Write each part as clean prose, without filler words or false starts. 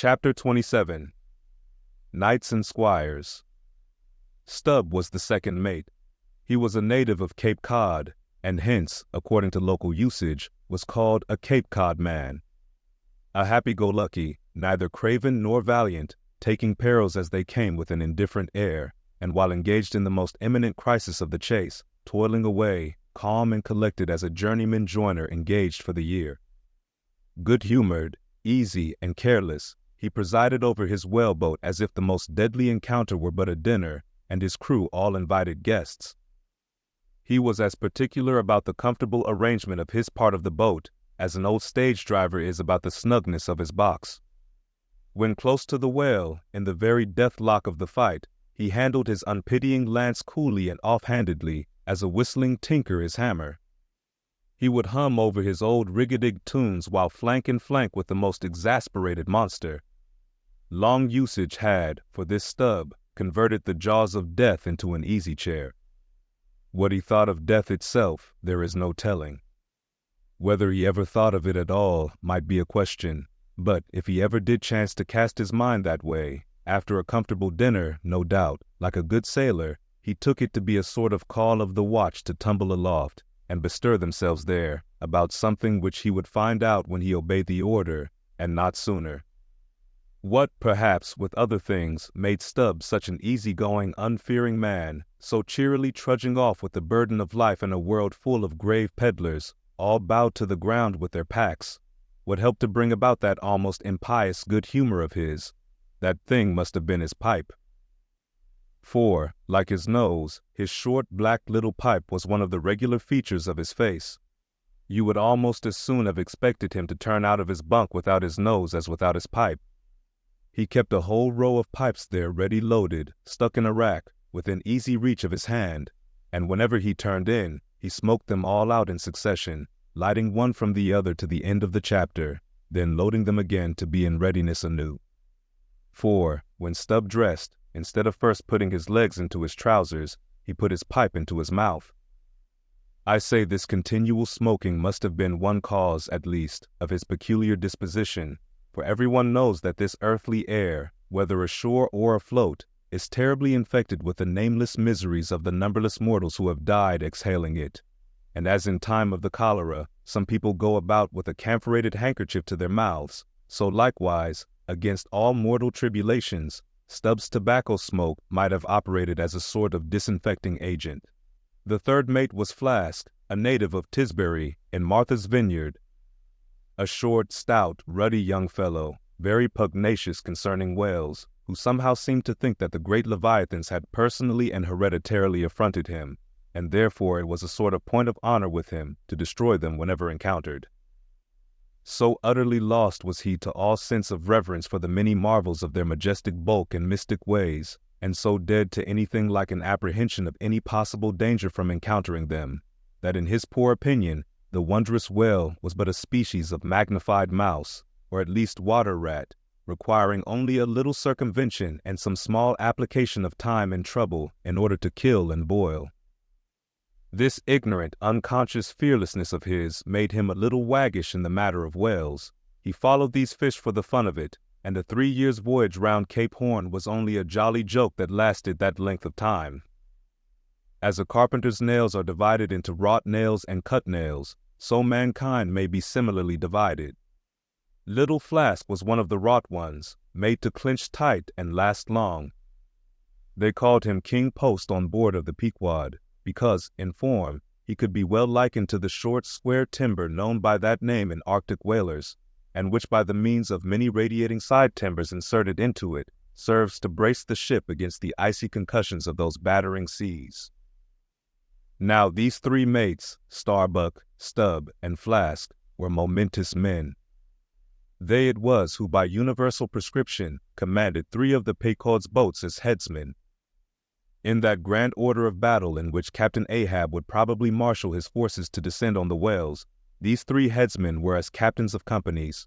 Chapter 27 Knights and Squires. Stubb was the second mate. He was a native of Cape Cod, and hence, according to local usage, was called a Cape Cod man. A happy-go-lucky, neither craven nor valiant, taking perils as they came with an indifferent air, and while engaged in the most imminent crisis of the chase, toiling away, calm and collected as a journeyman joiner engaged for the year. Good-humored, easy, and careless, he presided over his whaleboat as if the most deadly encounter were but a dinner, and his crew all invited guests. He was as particular about the comfortable arrangement of his part of the boat as an old stage driver is about the snugness of his box. When close to the whale, in the very death-lock of the fight, he handled his unpitying lance coolly and off-handedly, as a whistling tinker his hammer. He would hum over his old rigadig tunes while flank in flank with the most exasperated monster. Long usage had, for this Stubb, converted the jaws of death into an easy chair. What he thought of death itself, there is no telling. Whether he ever thought of it at all might be a question, but if he ever did chance to cast his mind that way, after a comfortable dinner, no doubt, like a good sailor, he took it to be a sort of call of the watch to tumble aloft, and bestir themselves there, about something which he would find out when he obeyed the order, and not sooner. What, perhaps, with other things, made Stubb such an easy-going, unfearing man, so cheerily trudging off with the burden of life in a world full of grave peddlers, all bowed to the ground with their packs, what helped to bring about that almost impious good humor of his? That thing must have been his pipe. For, like his nose, his short black little pipe was one of the regular features of his face. You would almost as soon have expected him to turn out of his bunk without his nose as without his pipe. He kept a whole row of pipes there ready loaded, stuck in a rack, within easy reach of his hand, and whenever he turned in, he smoked them all out in succession, lighting one from the other to the end of the chapter, then loading them again to be in readiness anew. For, when Stubb dressed, instead of first putting his legs into his trousers, he put his pipe into his mouth. I say this continual smoking must have been one cause, at least, of his peculiar disposition, for everyone knows that this earthly air, whether ashore or afloat, is terribly infected with the nameless miseries of the numberless mortals who have died exhaling it. And as in time of the cholera, some people go about with a camphorated handkerchief to their mouths, so likewise, against all mortal tribulations, Stubb's tobacco smoke might have operated as a sort of disinfecting agent. The third mate was Flask, a native of Tisbury, in Martha's Vineyard, a short, stout, ruddy young fellow, very pugnacious concerning whales, who somehow seemed to think that the great leviathans had personally and hereditarily affronted him, and therefore it was a sort of point of honor with him to destroy them whenever encountered. So utterly lost was he to all sense of reverence for the many marvels of their majestic bulk and mystic ways, and so dead to anything like an apprehension of any possible danger from encountering them, that in his poor opinion, the wondrous whale was but a species of magnified mouse, or at least water rat, requiring only a little circumvention and some small application of time and trouble in order to kill and boil. This ignorant, unconscious fearlessness of his made him a little waggish in the matter of whales. He followed these fish for the fun of it, and a 3 years' voyage round Cape Horn was only a jolly joke that lasted that length of time. As a carpenter's nails are divided into wrought nails and cut nails, so mankind may be similarly divided. Little Flask was one of the wrought ones, made to clinch tight and last long. They called him King Post on board of the Pequod, because, in form, he could be well likened to the short, square timber known by that name in Arctic whalers, and which by the means of many radiating side timbers inserted into it, serves to brace the ship against the icy concussions of those battering seas. Now these three mates, Starbuck, Stubb, and Flask, were momentous men. They it was who by universal prescription commanded 3 of the Pequod's boats as headsmen. In that grand order of battle in which Captain Ahab would probably marshal his forces to descend on the whales, these 3 headsmen were as captains of companies.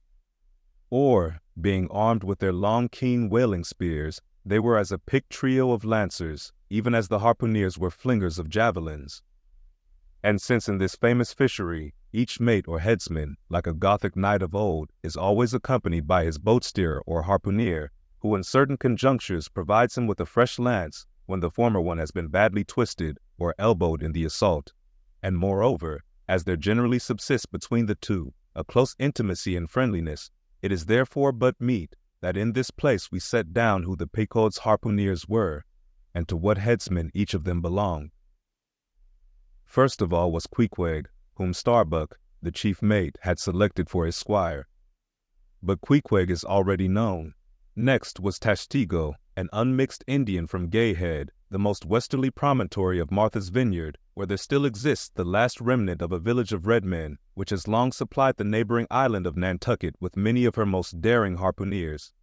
Or, being armed with their long keen whaling spears, they were as a picked trio of lancers, even as the harpooneers were flingers of javelins. And since in this famous fishery, Each mate or headsman, like a Gothic knight of old, is always accompanied by his boat steerer or harpooneer, who in certain conjunctures provides him with a fresh lance when the former one has been badly twisted or elbowed in the assault. And moreover, as there generally subsists between the two a close intimacy and friendliness, it is therefore but meet that in this place we set down who the Pequod's harpooneers were, and to what headsman each of them belonged. First of all was Queequeg, whom Starbuck, the chief mate, had selected for his squire. But Queequeg is already known. Next was Tashtego, an unmixed Indian from Gayhead, the most westerly promontory of Martha's Vineyard, where there still exists the last remnant of a village of red men, which has long supplied the neighboring island of Nantucket with many of her most daring harpooneers.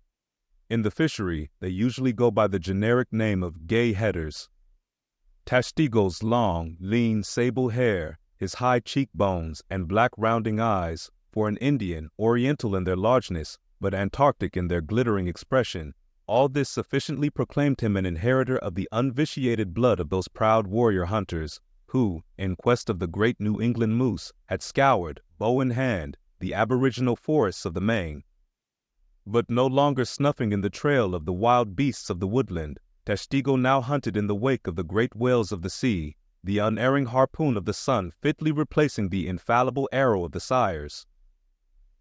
In the fishery, they usually go by the generic name of Gay Headers. Tashtego's long, lean, sable hair, his high cheekbones and black rounding eyes, for an Indian, oriental in their largeness, but Antarctic in their glittering expression, all this sufficiently proclaimed him an inheritor of the unvitiated blood of those proud warrior hunters, who, in quest of the great New England moose, had scoured, bow in hand, the aboriginal forests of the Maine. But no longer snuffing in the trail of the wild beasts of the woodland, Tashtego now hunted in the wake of the great whales of the sea, the unerring harpoon of the sun fitly replacing the infallible arrow of the sires.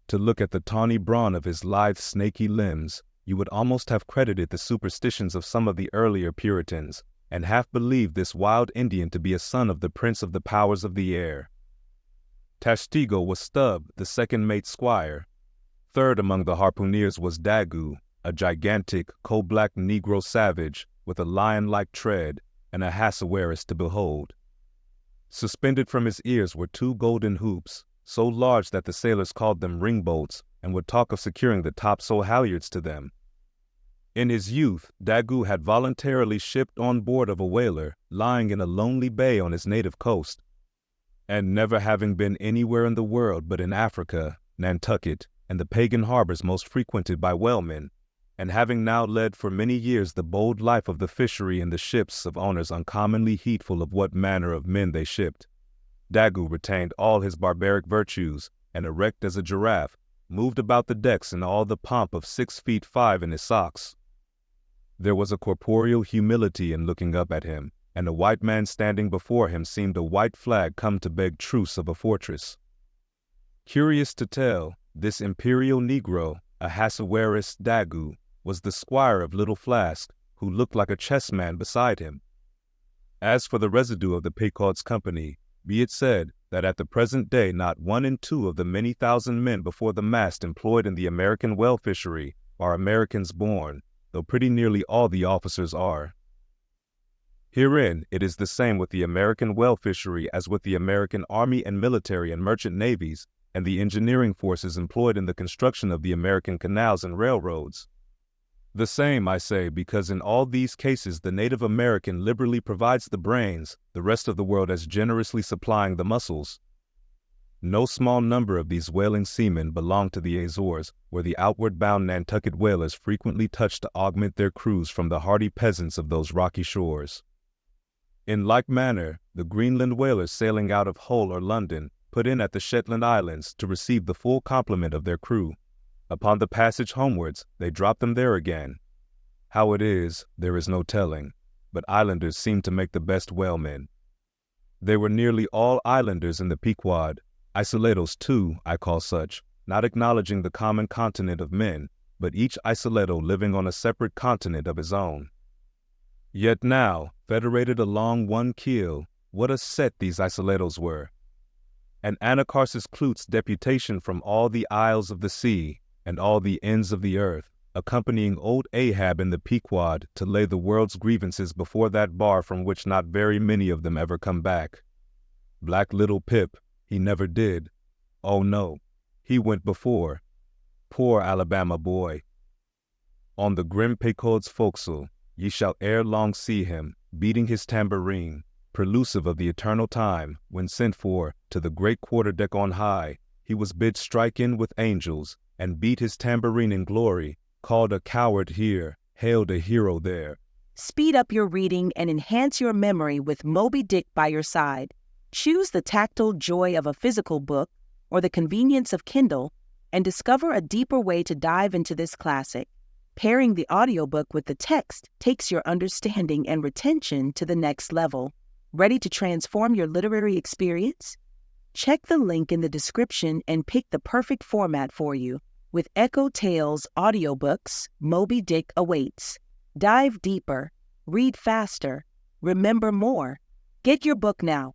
To look at the tawny brawn of his lithe, snaky limbs, you would almost have credited the superstitions of some of the earlier Puritans, and half believed this wild Indian to be a son of the prince of the powers of the air. Tashtego was Stubb, the second mate's squire. Third among the harpooneers was Daggoo, a gigantic, coal-black Negro savage with a lion-like tread and a Hassawaris to behold. Suspended from his ears were two golden hoops, so large that the sailors called them ringbolts and would talk of securing the topsail halyards to them. In his youth, Daggoo had voluntarily shipped on board of a whaler lying in a lonely bay on his native coast, and never having been anywhere in the world but in Africa, Nantucket, and the pagan harbors most frequented by whalemen, and having now led for many years the bold life of the fishery in the ships of owners uncommonly heedful of what manner of men they shipped, Daggoo retained all his barbaric virtues, and erect as a giraffe, moved about the decks in all the pomp of 6'5" in his socks. There was a corporeal humility in looking up at him, and a white man standing before him seemed a white flag come to beg truce of a fortress. Curious to tell, this imperial Negro, a Hassawaris Daggoo, was the squire of Little Flask, who looked like a chessman beside him. As for the residue of the Pequod's company, be it said that at the present day not 1 in 2 of the many thousand men before the mast employed in the American whale fishery are Americans born, though pretty nearly all the officers are. Herein it is the same with the American whale fishery as with the American Army and military and merchant navies, and the engineering forces employed in the construction of the American canals and railroads. The same, I say, because in all these cases the native American liberally provides the brains, the rest of the world as generously supplying the muscles. No small number of these whaling seamen belong to the Azores, where the outward-bound Nantucket whalers frequently touch to augment their crews from the hardy peasants of those rocky shores. In like manner, the Greenland whalers sailing out of Hull or London put in at the Shetland Islands to receive the full complement of their crew. Upon the passage homewards, they drop them there again. How it is, there is no telling, but islanders seem to make the best whalemen. They were nearly all islanders in the Pequod, isolados too, I call such, not acknowledging the common continent of men, but each isolado living on a separate continent of his own. Yet now, federated along one keel, what a set these isolados were! And Anacharsis Clute's deputation from all the isles of the sea, and all the ends of the earth, accompanying old Ahab in the Pequod to lay the world's grievances before that bar from which not very many of them ever come back. Black little Pip, he never did. Oh no, he went before. Poor Alabama boy. On the grim Pequod's forecastle, ye shall ere long see him, beating his tambourine, prelusive of the eternal time, when sent for, to the great quarter-deck on high, he was bid strike in with angels, and beat his tambourine in glory, called a coward here, hailed a hero there. Speed up your reading and enhance your memory with Moby Dick by your side. Choose the tactile joy of a physical book or the convenience of Kindle, and discover a deeper way to dive into this classic. Pairing the audiobook with the text takes your understanding and retention to the next level. Ready to transform your literary experience? Check the link in the description and pick the perfect format for you. With EchoTales Audiobooks, Moby Dick awaits. Dive deeper, read faster, remember more. Get your book now.